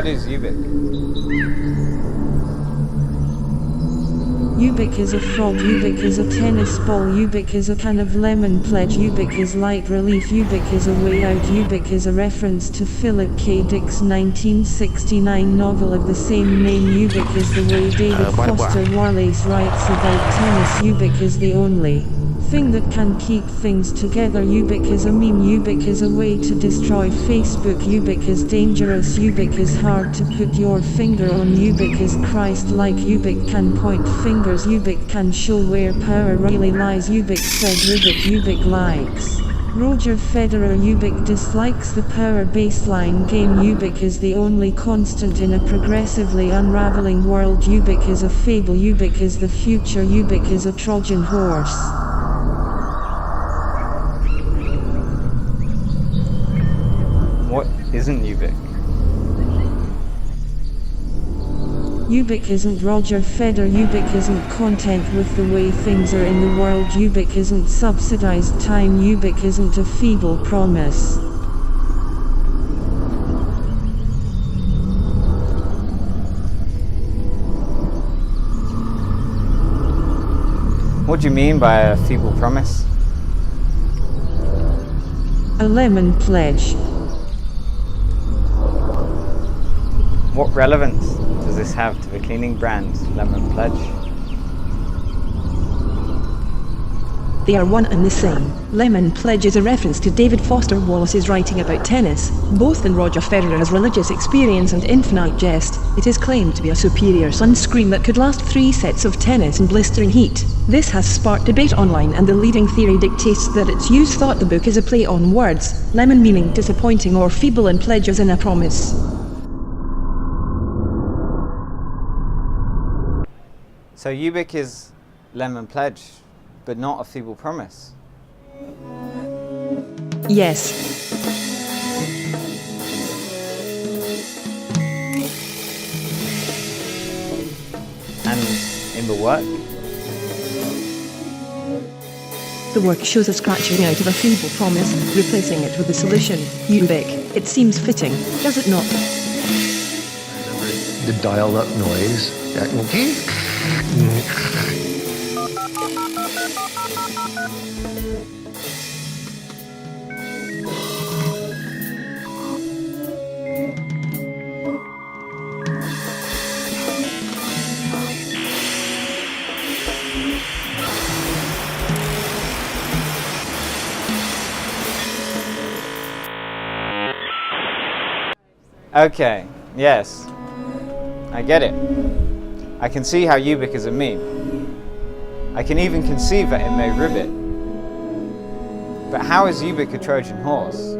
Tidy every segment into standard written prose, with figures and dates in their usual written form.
What is UBIK? UBIK is a frog, UBIK is a tennis ball, UBIK is a can of lemon pledge, UBIK is light relief, UBIK is a way out, UBIK is a reference to Philip K. Dick's 1969 novel of the same name, UBIK is the way David Foster Wallace writes about tennis, UBIK is the only thing that can keep things together, UBIK is a meme, UBIK is a way to destroy Facebook, UBIK is dangerous, UBIK is hard to put your finger on, UBIK is Christ-like, UBIK can point fingers, UBIK can show where power really lies, UBIK said ribbit, UBIK likes Roger Federer, UBIK dislikes the power baseline game, UBIK is the only constant in a progressively unraveling world, UBIK is a fable, UBIK is the future, UBIK is a Trojan horse. What isn't UBIK? UBIK isn't Roger Federer, UBIK isn't content with the way things are in the world, UBIK isn't subsidized time, UBIK isn't a feeble promise. What do you mean by a feeble promise? A lemon pledge. What relevance does this have to the cleaning brand Lemon Pledge? They are one and the same. Lemon Pledge is a reference to David Foster Wallace's writing about tennis. Both in Roger Federer's religious experience and infinite jest, it is claimed to be a superior sunscreen that could last 3 sets of tennis in blistering heat. This has sparked debate online, and the leading theory dictates that its use thought the book is a play on words, lemon meaning disappointing or feeble and pledge as in a promise. So UBIK is Lemon Pledge, but not a feeble promise. Yes. And in the work? The work shows a scratching out of a feeble promise, replacing it with the solution, UBIK. It seems fitting, does it not? The dial-up noise. Okay, yes. I get it. I can see how UBIK is a meme. I can even conceive that it may ribbit. But how is UBIK a Trojan horse?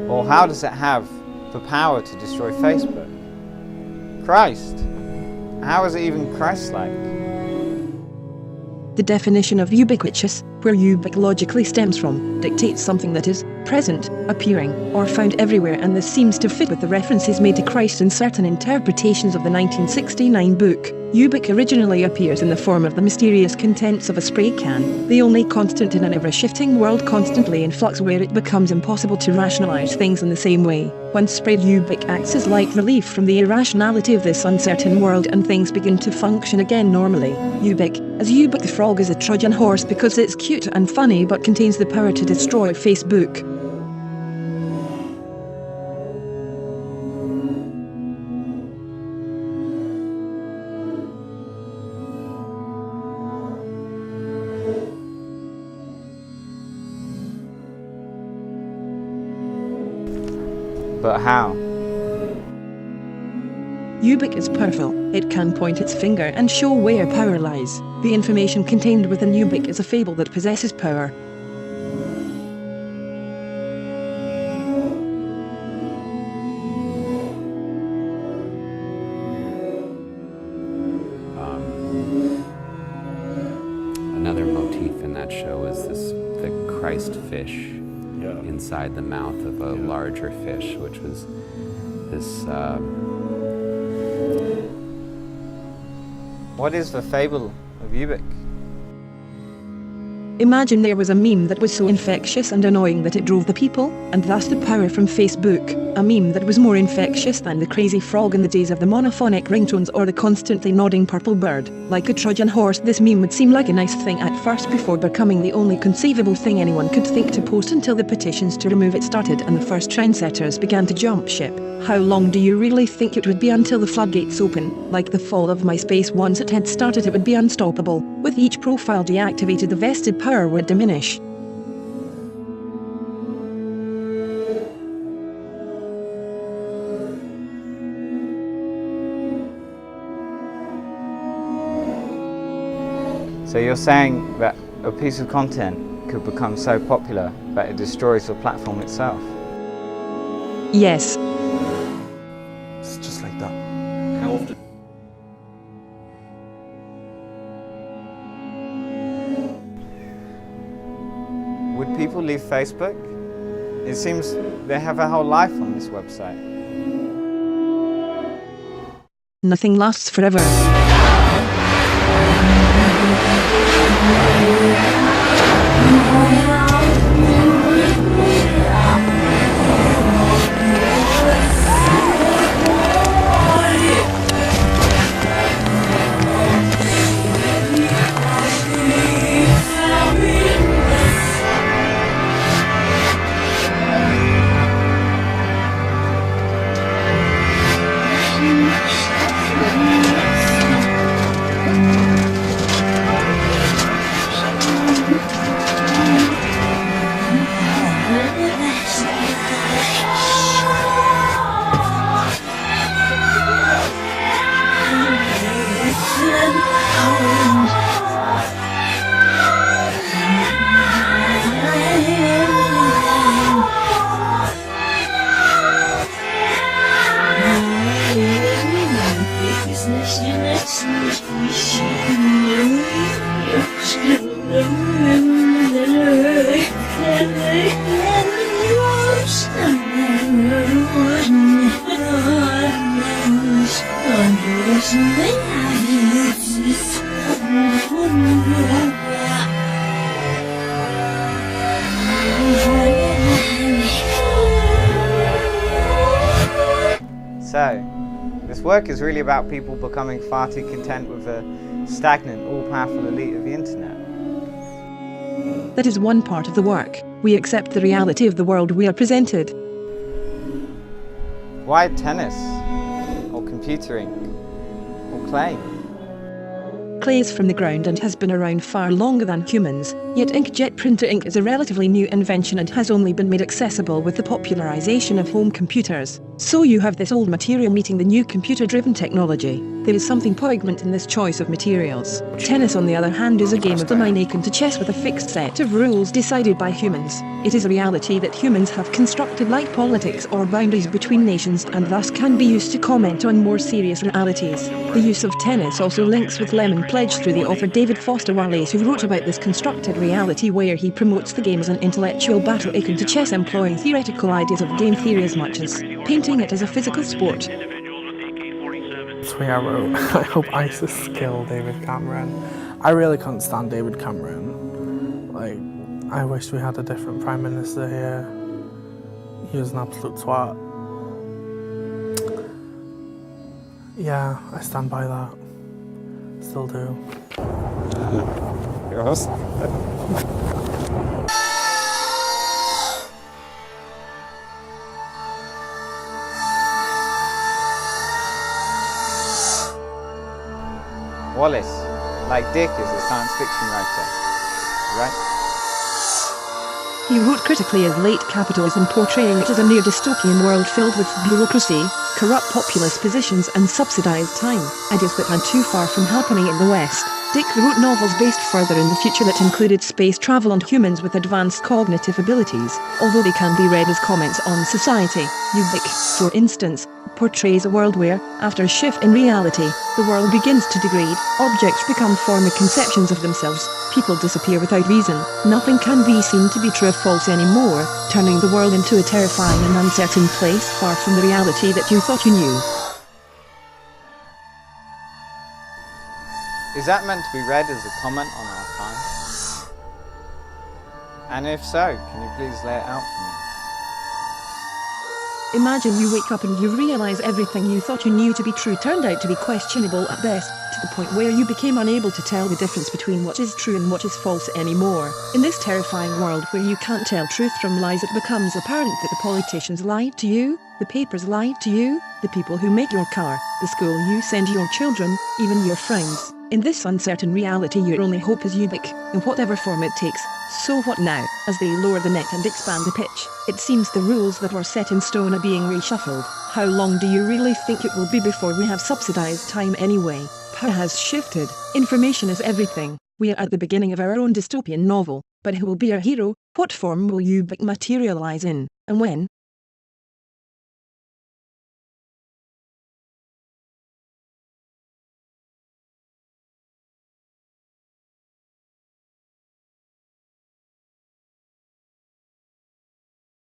Or how does it have the power to destroy Facebook? Christ! How is it even Christ-like? The definition of ubiquitous, where UBIK logically stems from, dictates something that is present, appearing, or found everywhere, and this seems to fit with the references made to Christ in certain interpretations of the 1969 book. UBIK originally appears in the form of the mysterious contents of a spray can, the only constant in an ever-shifting world, constantly in flux, where it becomes impossible to rationalize things in the same way. When sprayed, UBIK acts as light relief from the irrationality of this uncertain world, and things begin to function again normally. UBIK the frog is a Trojan horse because it's cute and funny but contains the power to destroy Facebook. But how? UBIK is powerful. It can point its finger and show where power lies. The information contained within UBIK is a fable that possesses power. Another motif in that show is the Christ fish inside the mouth of a larger fish, which was this. What is the fable of UBIK? Imagine there was a meme that was so infectious and annoying that it drove the people, and thus the power from Facebook. A meme that was more infectious than the crazy frog in the days of the monophonic ringtones or the constantly nodding purple bird. Like a Trojan horse, this meme would seem like a nice thing at first before becoming the only conceivable thing anyone could think to post until the petitions to remove it started and the first trendsetters began to jump ship. How long do you really think it would be until the floodgates open? Like the fall of MySpace, once it had started it would be unstoppable. With each profile deactivated, the vested power would diminish. So you're saying that a piece of content could become so popular that it destroys the platform itself? Yes. It's just like that. How often? Would people leave Facebook? It seems they have a whole life on this website. Nothing lasts forever. So, this work is really about people becoming far too content with the stagnant, all-powerful elite of the internet. That is one part of the work. We accept the reality of the world we are presented. Why tennis? Or computering? Or clay? Clay is from the ground and has been around far longer than humans, yet inkjet printer ink is a relatively new invention and has only been made accessible with the popularization of home computers. So you have this old material meeting the new computer-driven technology. There is something poignant in this choice of materials. Tennis, on the other hand, is a game of the mind akin to chess with a fixed set of rules decided by humans. It is a reality that humans have constructed, like politics or boundaries between nations, and thus can be used to comment on more serious realities. The use of tennis also links with Lemon Pledge through the author David Foster Wallace, who wrote about this constructed reality where he promotes the game as an intellectual battle akin to chess, employing theoretical ideas of game theory as much as painting it as a physical sport. That's why I wrote, I hope ISIS kill David Cameron. I really couldn't stand David Cameron. Like, I wish we had a different Prime Minister here. He was an absolute twat. Yeah, I stand by that. Still do. Yours? Wallace, like Dick, is a science fiction writer, right? He wrote critically of late capitalism, portraying it as a near-dystopian world filled with bureaucracy, corrupt populist positions and subsidized time, ideas that had too far from happening in the West. Dick wrote novels based further in the future that included space travel and humans with advanced cognitive abilities, although they can be read as comments on society. UBIK, for instance, portrays a world where, after a shift in reality, the world begins to degrade, objects become former conceptions of themselves, people disappear without reason, nothing can be seen to be true or false anymore, turning the world into a terrifying and uncertain place far from the reality that you thought you knew. Is that meant to be read as a comment on our time? And if so, can you please lay it out for me? Imagine you wake up and you realize everything you thought you knew to be true turned out to be questionable at best, to the point where you became unable to tell the difference between what is true and what is false anymore. In this terrifying world where you can't tell truth from lies, it becomes apparent that the politicians lied to you, the papers lied to you, the people who make your car, the school you send your children, even your friends. In this uncertain reality, your only hope is UBIK, in whatever form it takes. So what now? As they lower the net and expand the pitch, it seems the rules that were set in stone are being reshuffled. How long do you really think it will be before we have subsidized time anyway? Power has shifted. Information is everything. We are at the beginning of our own dystopian novel. But who will be our hero? What form will UBIK materialize in? And when?